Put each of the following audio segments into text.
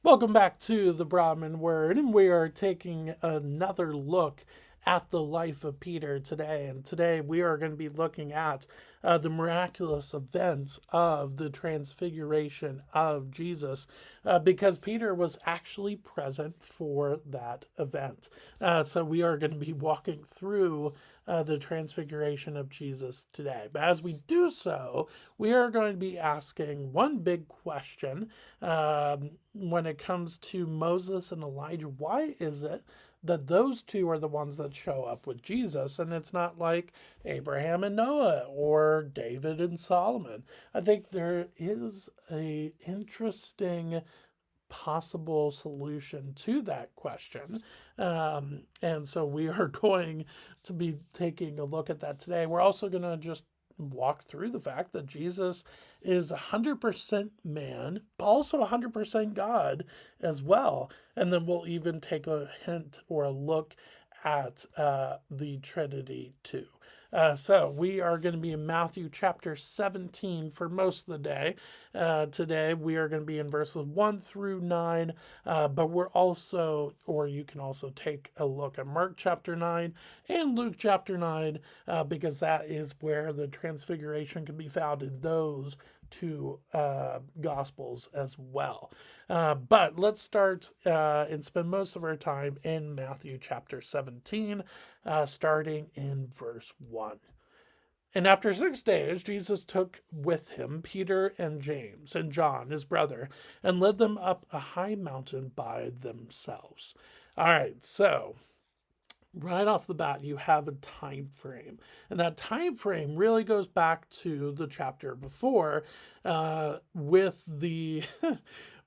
Welcome back to the Broadman Word, and we are taking another look at the life of Peter today. And today we are going to be looking at the miraculous events of the transfiguration of Jesus, because Peter was actually present for that event. So we are going to be walking through the transfiguration of Jesus today. But as we do so, we are going to be asking one big question when it comes to Moses and Elijah. Why is it that those two are the ones that show up with Jesus, and it's not like Abraham and Noah or David and Solomon? I think there is a interesting possible solution to that question. And so we are going to be taking a look at that today. We're also going to just walk through the fact that Jesus is 100% man, but also 100% God as well. And then we'll even take a hint or a look at the Trinity too. So we are going to be in Matthew chapter 17 for most of the day. Today we are going to be in verses 1 through 9, but we're also, or you can also take a look at Mark chapter 9 and Luke chapter 9, because that is where the transfiguration can be found in those two gospels as well. But let's start and spend most of our time in Matthew chapter 17, starting in verse 1. And after 6 days, Jesus took with him Peter and James and John, his brother, and led them up a high mountain by themselves. All right, so right off the bat, you have a time frame, and that time frame really goes back to the chapter before, with the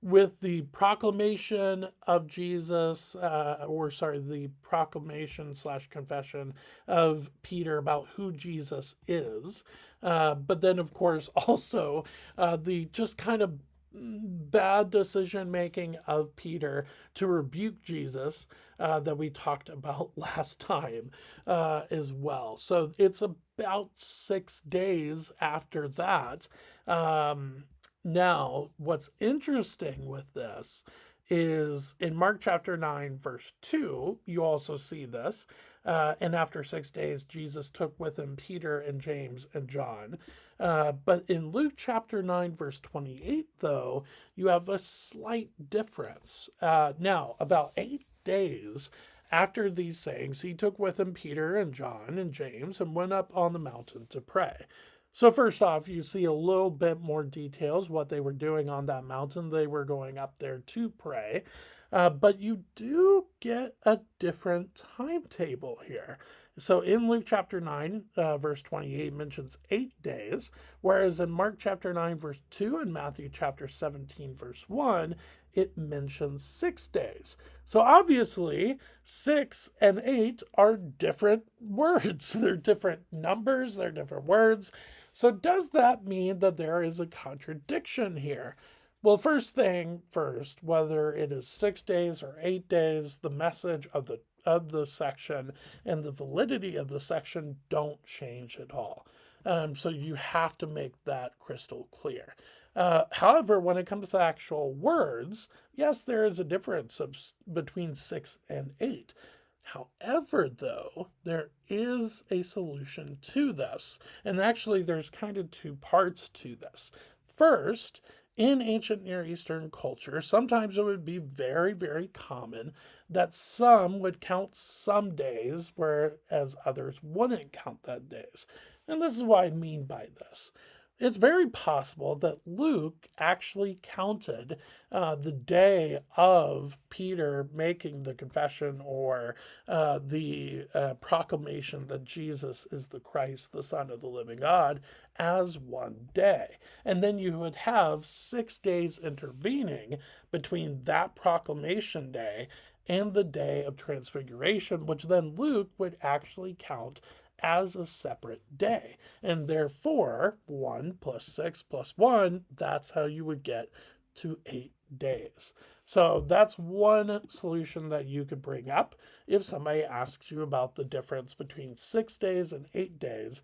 with the proclamation of Jesus, the proclamation slash confession of Peter about who Jesus is. But then, of course, also the just kind of bad decision making of Peter to rebuke Jesus, that we talked about last time as well. So it's about 6 days after that. Now, what's interesting with this is in Mark chapter 9, verse 2, you also see this. And after 6 days, Jesus took with him Peter and James and John. But in Luke chapter 9, verse 28, though, you have a slight difference. Now, about 8 days after these sayings, he took with him Peter and John and James and went up on the mountain to pray. So first off, you see a little bit more details what they were doing on that mountain. They were going up there to pray. But you do get a different timetable here. So in Luke chapter 9, verse 28 mentions 8 days, whereas in Mark chapter 9, verse 2, and Matthew chapter 17, verse 1, it mentions 6 days. So obviously, 6 and 8 are different words. They're different numbers, they're different words. So does that mean that there is a contradiction here? Well, first thing first, whether it is 6 days or 8 days, the message of the section and the validity of the section don't change at all. So you have to make that crystal clear. However, when it comes to actual words, yes, there is a difference between 6 and 8. However, though, there is a solution to this. And actually, there's kind of two parts to this. First, in ancient Near Eastern culture, sometimes it would be very, very common that some would count some days, whereas others wouldn't count that days. And this is what I mean by this. It's very possible that Luke actually counted the day of Peter making the confession or the proclamation that Jesus is the Christ, the Son of the living God, as one day. And then you would have 6 days intervening between that proclamation day and the day of transfiguration, which then Luke would actually count as a separate day. And therefore, 1 plus 6 plus 1, that's how you would get to 8 days. So that's one solution that you could bring up if somebody asks you about the difference between 6 days and 8 days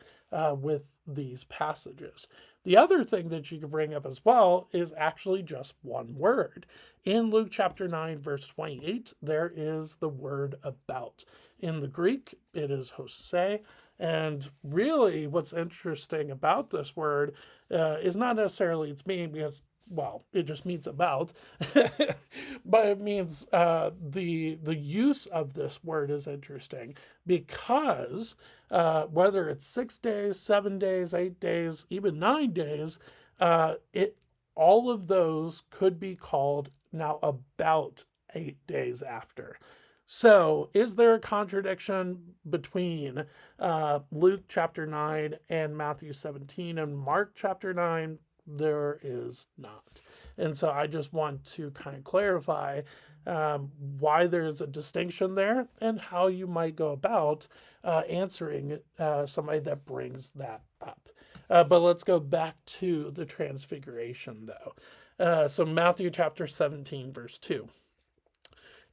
with these passages. The other thing that you could bring up as well is actually just one word. In Luke chapter 9, verse 28, there is the word about. In the Greek, it is hosea. And really, what's interesting about this word is not necessarily its meaning, because, well, it just means about, but it means the use of this word is interesting, because whether it's 6 days, 7 days, 8 days, even 9 days, it all of those could be called now about 8 days after. So, is there a contradiction between Luke chapter 9 and Matthew 17 and Mark chapter 9? There is not. And so I just want to kind of clarify why there's a distinction there and how you might go about answering somebody that brings that up. But let's go back to the transfiguration, though. So Matthew chapter 17, verse 2.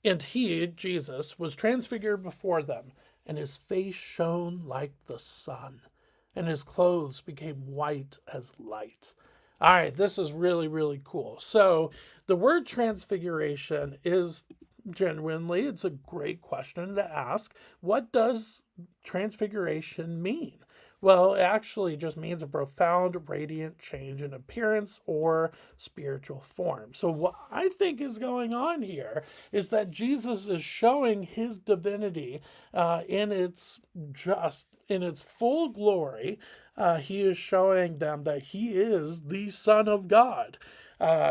And he, Jesus, was transfigured before them, and his face shone like the sun, and his clothes became white as light. All right, this is really, really cool. So the word transfiguration is genuinely, it's a great question to ask. What does transfiguration mean? Well, it actually just means a profound, radiant change in appearance or spiritual form. So, what I think is going on here is that Jesus is showing his divinity in its full glory. He is showing them that he is the Son of God.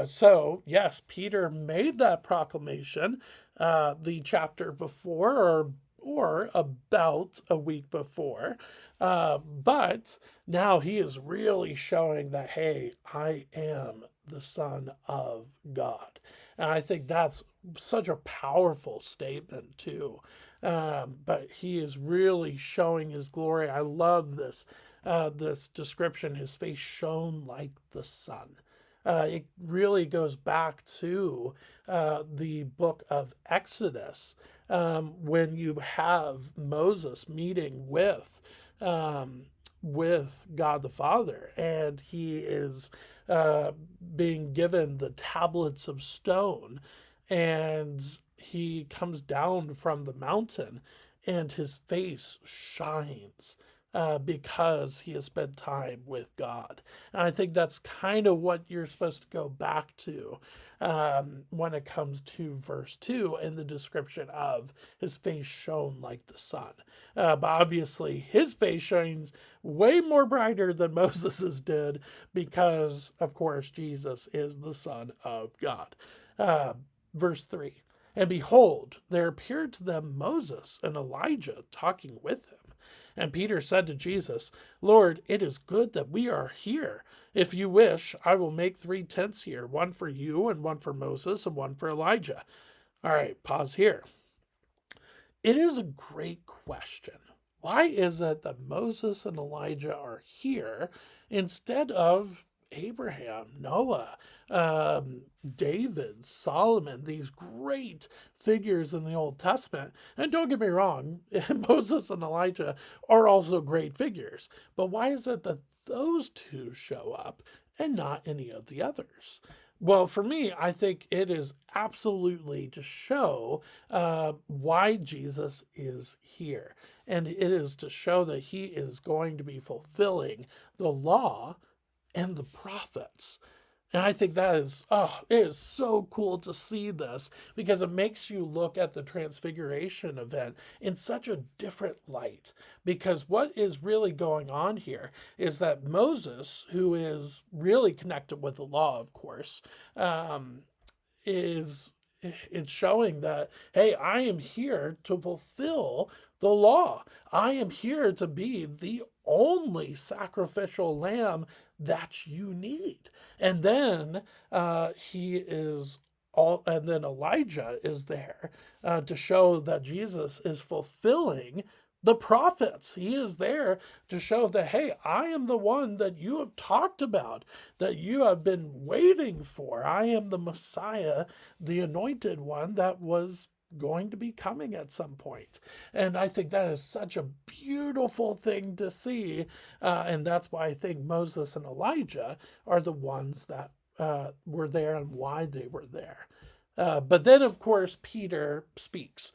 So, yes, Peter made that proclamation the chapter before, or about a week before. But now he is really showing that, hey, I am the Son of God. And I think that's such a powerful statement, too. But he is really showing his glory. I love this description. His face shone like the sun. It really goes back to the book of Exodus, when you have Moses meeting with God the Father, and he is being given the tablets of stone, and he comes down from the mountain, and his face shines because he has spent time with God. And I think that's kind of what you're supposed to go back to when it comes to verse 2 and the description of his face shone like the sun. But obviously, his face shines way more brighter than Moses's did, because, of course, Jesus is the Son of God. Verse 3. And behold, there appeared to them Moses and Elijah talking with him. And Peter said to Jesus, Lord, it is good that we are here. If you wish, I will make 3 tents here, one for you, and one for Moses, and one for Elijah. All right, pause here. It is a great question. Why is it that Moses and Elijah are here instead of Abraham, Noah, David, Solomon, these great figures in the Old Testament? And don't get me wrong, Moses and Elijah are also great figures. But why is it that those two show up and not any of the others? Well, for me, I think it is absolutely to show why Jesus is here. And it is to show that he is going to be fulfilling the law and the prophets. And I think that is, it is so cool to see this, because it makes you look at the transfiguration event in such a different light. Because what is really going on here is that Moses, who is really connected with the law, of course, it's showing that, hey, I am here to fulfill the law. I am here to be the only sacrificial lamb that you need. And then and then Elijah is there to show that Jesus is fulfilling the prophets. He is there to show that, hey, I am the one that you have talked about, that you have been waiting for. I am the Messiah, the anointed one that was going to be coming at some point. And I think that is such a beautiful thing to see. And that's why I think Moses and Elijah are the ones that were there and why they were there. But then, of course, Peter speaks.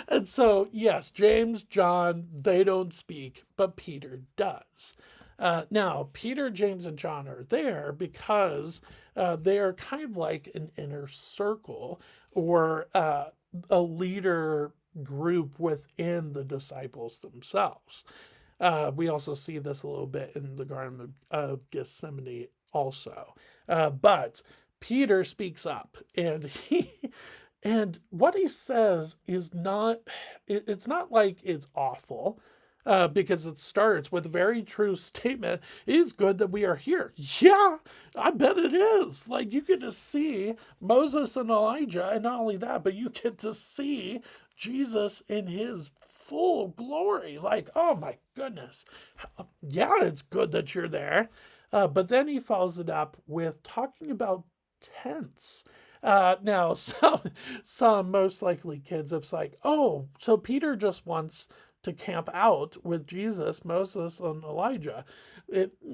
And so, yes, James, John, they don't speak, but Peter does. Now, Peter, James, and John are there because they are kind of like an inner circle or a leader group within the disciples themselves. We also see this a little bit in the Garden of Gethsemane also. But Peter speaks up, and what he says is not, it's not like it's awful, because it starts with a very true statement. It is good that we are here. Yeah, I bet it is. Like, you get to see Moses and Elijah, and not only that, but you get to see Jesus in his full glory. Like, oh my goodness. Yeah, it's good that you're there. But then he follows it up with talking about tents. Now, some most likely kids have like, oh, so Peter just wants to camp out with Jesus, Moses, and Elijah.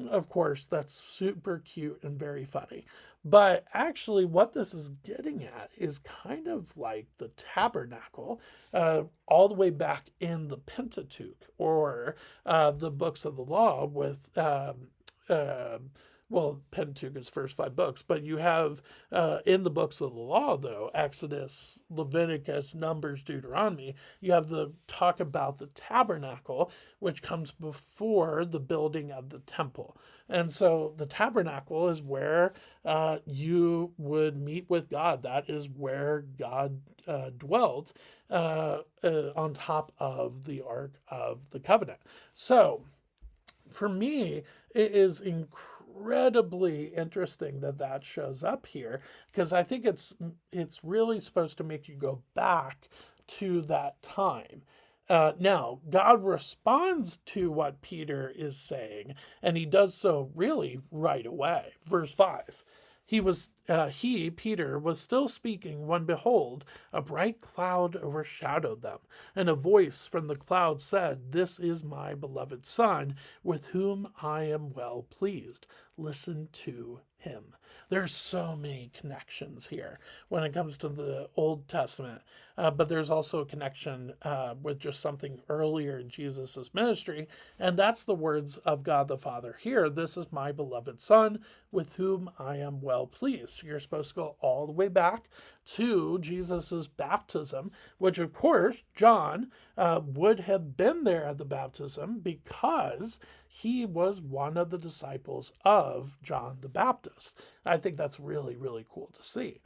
Of course, that's super cute and very funny. But actually, what this is getting at is kind of like the tabernacle, all the way back in the Pentateuch, or the books of the law with well, Pentateuch is first 5 books, but you have in the books of the law, though, Exodus, Leviticus, Numbers, Deuteronomy, you have the talk about the tabernacle, which comes before the building of the temple. And so the tabernacle is where you would meet with God. That is where God dwelt on top of the Ark of the Covenant. So for me, it is incredibly interesting that that shows up here, because I think it's really supposed to make you go back to that time. Now, God responds to what Peter is saying, and he does so really right away. Verse 5. Peter, was still speaking when, behold, a bright cloud overshadowed them, and a voice from the cloud said, "This is my beloved Son, with whom I am well pleased. Listen to him." There's so many connections here when it comes to the Old Testament, but there's also a connection with just something earlier in Jesus' ministry, and that's the words of God the Father here. "This is my beloved Son, with whom I am well pleased." So you're supposed to go all the way back to Jesus' baptism, which, of course, John would have been there at the baptism because he was one of the disciples of John the Baptist. I think that's really, really cool to see.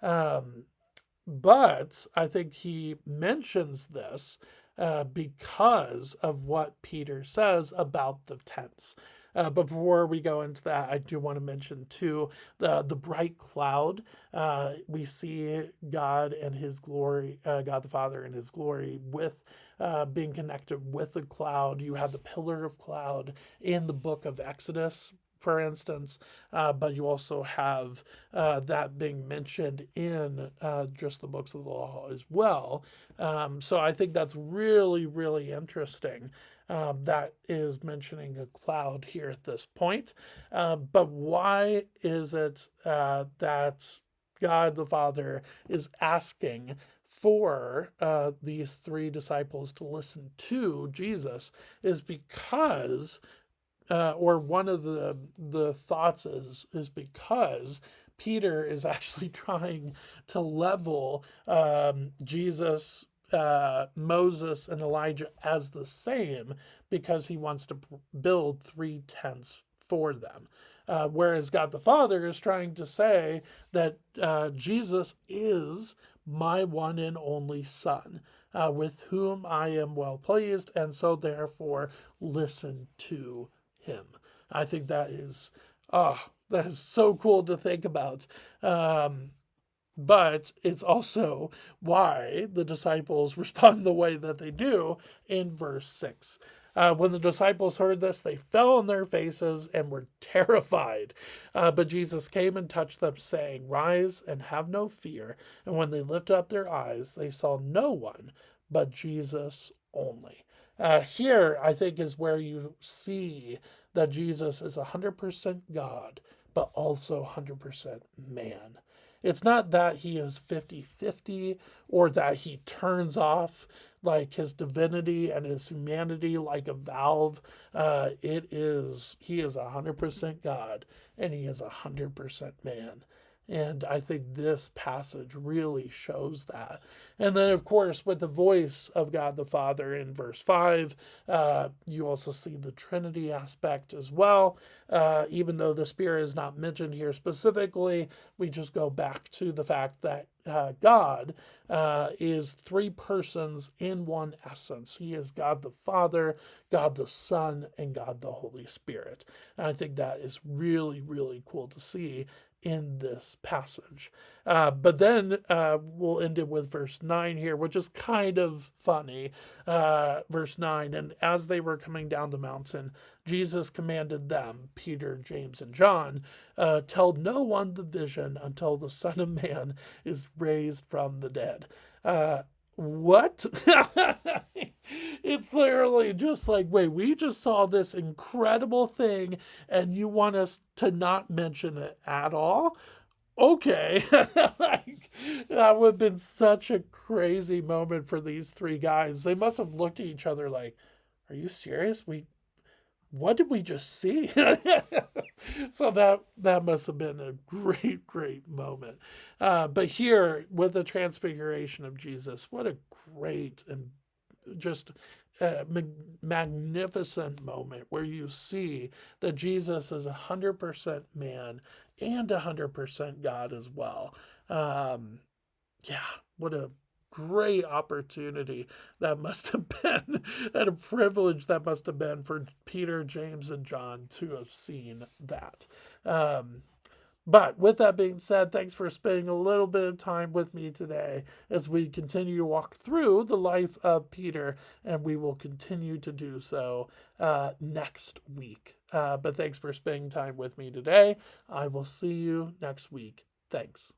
But I think he mentions this because of what Peter says about the tents. But before we go into that, I do want to mention too the bright cloud. We see God and his glory, God the Father and his glory, with being connected with the cloud. You have the pillar of cloud in the book of Exodus, for instance, but you also have that being mentioned in just the books of the law as well. So I think that's really, really interesting. That is mentioning a cloud here at this point. But why is it that God the Father is asking for these 3 disciples to listen to Jesus? Is because or one of the thoughts is because Peter is actually trying to level Jesus, Moses, and Elijah as the same, because he wants to build 3 tents for them. Whereas God the Father is trying to say that Jesus is my one and only Son, with whom I am well pleased, and so therefore listen to him. I think that is so cool to think about. But it's also why the disciples respond the way that they do in verse 6. When the disciples heard this, they fell on their faces and were terrified. But Jesus came and touched them, saying, "Rise and have no fear." And when they lifted up their eyes, they saw no one but Jesus only. Here, I think, is where you see that Jesus is 100% God, but also 100% man. It's not that he is 50-50 or that he turns off like his divinity and his humanity like a valve. He is 100% God and he is 100% man. And I think this passage really shows that. And then, of course, with the voice of God the Father in verse 5, you also see the Trinity aspect as well. Even though the Spirit is not mentioned here specifically, we just go back to the fact that God is three persons in one essence. He is God the Father, God the Son, and God the Holy Spirit. And I think that is really, really cool to see in this passage. But then we'll end it with verse 9 here, which is kind of funny. Verse 9, and as they were coming down the mountain, Jesus commanded them, Peter, James, and John, tell no one the vision until the Son of Man is raised from the dead. What? It's literally just like, wait, we just saw this incredible thing and you want us to not mention it at all? Okay. Like, that would have been such a crazy moment for these three guys. They must have looked at each other like, are you serious? What did we just see? So that must have been a great, great moment. But here, with the transfiguration of Jesus, what a great and just magnificent moment where you see that Jesus is 100% man and 100% God as well. Yeah, what a great opportunity that must have been, and a privilege that must have been for Peter, James, and John to have seen that. But with that being said, thanks for spending a little bit of time with me today as we continue to walk through the life of Peter, and we will continue to do so next week. But thanks for spending time with me today. I will see you next week. Thanks.